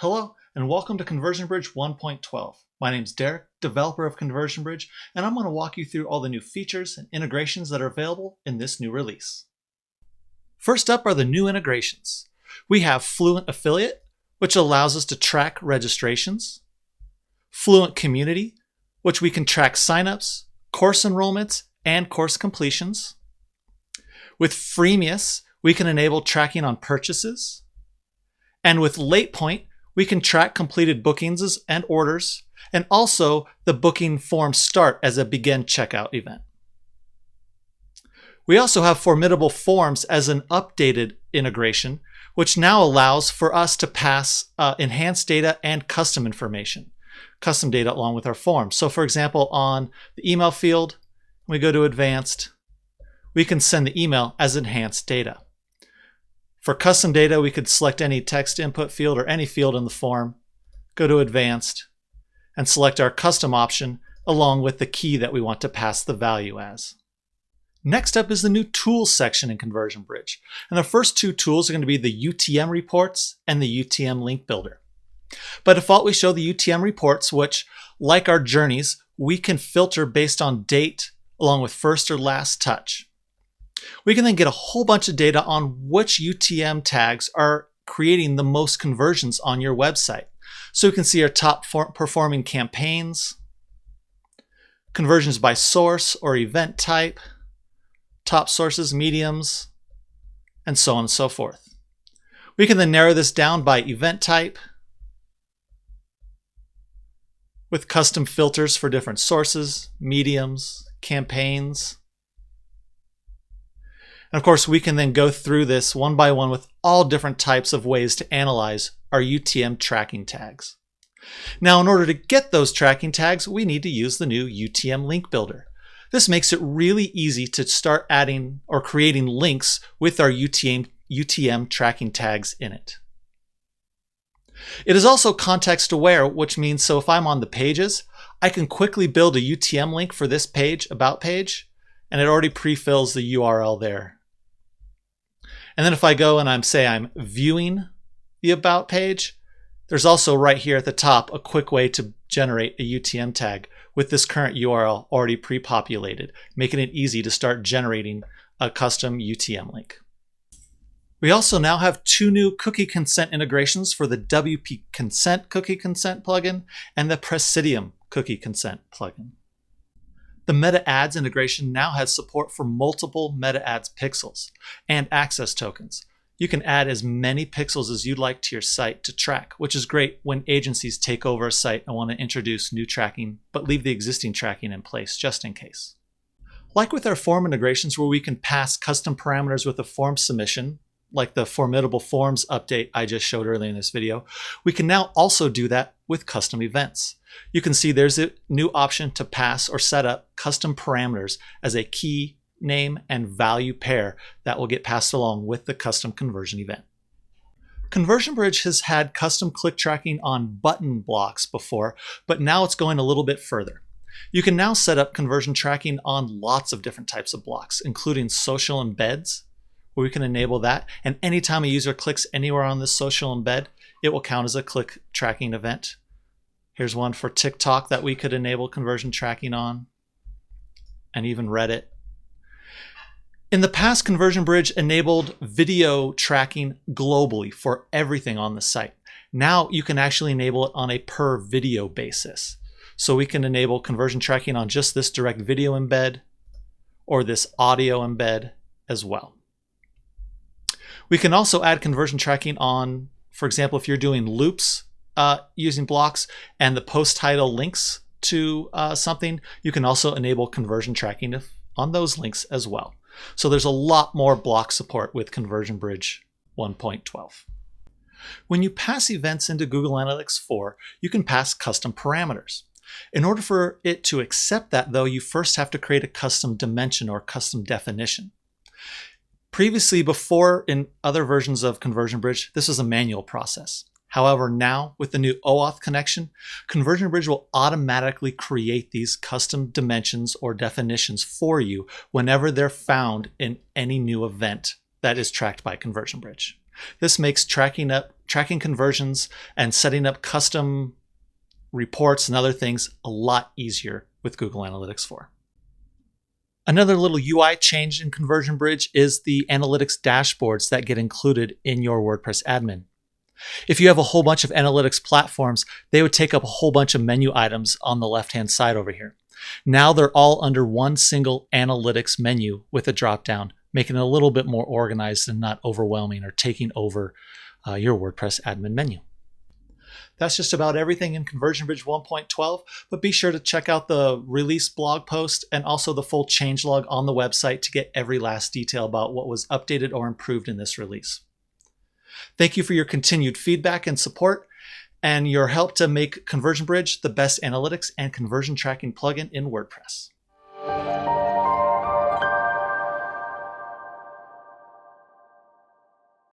Hello, and welcome to Conversion Bridge 1.12. My name's Derek, developer of Conversion Bridge, and I'm going to walk you through all the new features and integrations that are available in this new release. First up are the new integrations. We have Fluent Affiliate, which allows us to track registrations. Fluent Community, which we can track signups, course enrollments, and course completions. With Freemius, we can enable tracking on purchases. And with LatePoint, we can track completed bookings and orders, and also the booking form start as a begin checkout event. We also have Formidable Forms as an updated integration, which now allows for us to pass enhanced data and custom information, custom data along with our forms. So for example, on the email field, we go to advanced, we can send the email as enhanced data. For custom data, we could select any text input field or any field in the form, go to advanced, and select our custom option along with the key that we want to pass the value as. Next up is the new tools section in Conversion Bridge. And the first two tools are going to be the UTM reports and the UTM link builder. By default, we show the UTM reports, which, like our journeys, we can filter based on date along with first or last touch. We can then get a whole bunch of data on which UTM tags are creating the most conversions on your website. So we can see our top performing campaigns, conversions by source or event type, top sources, mediums, and so on and so forth. We can then narrow this down by event type with custom filters for different sources, mediums, campaigns. And of course, we can then go through this one by one with all different types of ways to analyze our UTM tracking tags. Now, in order to get those tracking tags, we need to use the new UTM link builder. This makes it really easy to start adding or creating links with our UTM tracking tags in it. It is also context aware, which means so if I'm on the pages, I can quickly build a UTM link for this page, about page, and it already pre-fills the URL there. And then if I go and I'm viewing the about page, there's also right here at the top a quick way to generate a UTM tag with this current URL already pre-populated, making it easy to start generating a custom UTM link. We also now have two new cookie consent integrations for the WPConsent Cookie Consent plugin and the Pressidium Cookie Consent plugin. The Meta Ads integration now has support for multiple Meta Ads pixels and access tokens. You can add as many pixels as you'd like to your site to track, which is great when agencies take over a site and want to introduce new tracking, but leave the existing tracking in place just in case. Like with our form integrations where we can pass custom parameters with a form submission, like the Formidable Forms update I just showed earlier in this video, we can now also do that with custom events. You can see there's a new option to pass or set up custom parameters as a key, name, and value pair that will get passed along with the custom conversion event. Conversion Bridge has had custom click tracking on button blocks before, but now it's going a little bit further. You can now set up conversion tracking on lots of different types of blocks, including social embeds, where we can enable that. And anytime a user clicks anywhere on this social embed, it will count as a click tracking event. Here's one for TikTok that we could enable conversion tracking on, and even Reddit. In the past, Conversion Bridge enabled video tracking globally for everything on the site. Now you can actually enable it on a per video basis. So we can enable conversion tracking on just this direct video embed or this audio embed as well. We can also add conversion tracking on, for example, if you're doing loops using blocks and the post title links to something, you can also enable conversion tracking on those links as well. So there's a lot more block support with Conversion Bridge 1.12. When you pass events into Google Analytics 4, you can pass custom parameters. In order for it to accept that, though, you first have to create a custom dimension or custom definition. Previously, before in other versions of Conversion Bridge, this was a manual process. However, now with the new OAuth connection, Conversion Bridge will automatically create these custom dimensions or definitions for you whenever they're found in any new event that is tracked by Conversion Bridge. This makes tracking conversions and setting up custom reports and other things a lot easier with Google Analytics 4. Another little UI change in Conversion Bridge is the analytics dashboards that get included in your WordPress admin. If you have a whole bunch of analytics platforms, they would take up a whole bunch of menu items on the left-hand side over here. Now they're all under one single analytics menu with a drop-down, making it a little bit more organized and not overwhelming or taking over your WordPress admin menu. That's just about everything in Conversion Bridge 1.12, but be sure to check out the release blog post and also the full changelog on the website to get every last detail about what was updated or improved in this release. Thank you for your continued feedback and support and your help to make Conversion Bridge the best analytics and conversion tracking plugin in WordPress.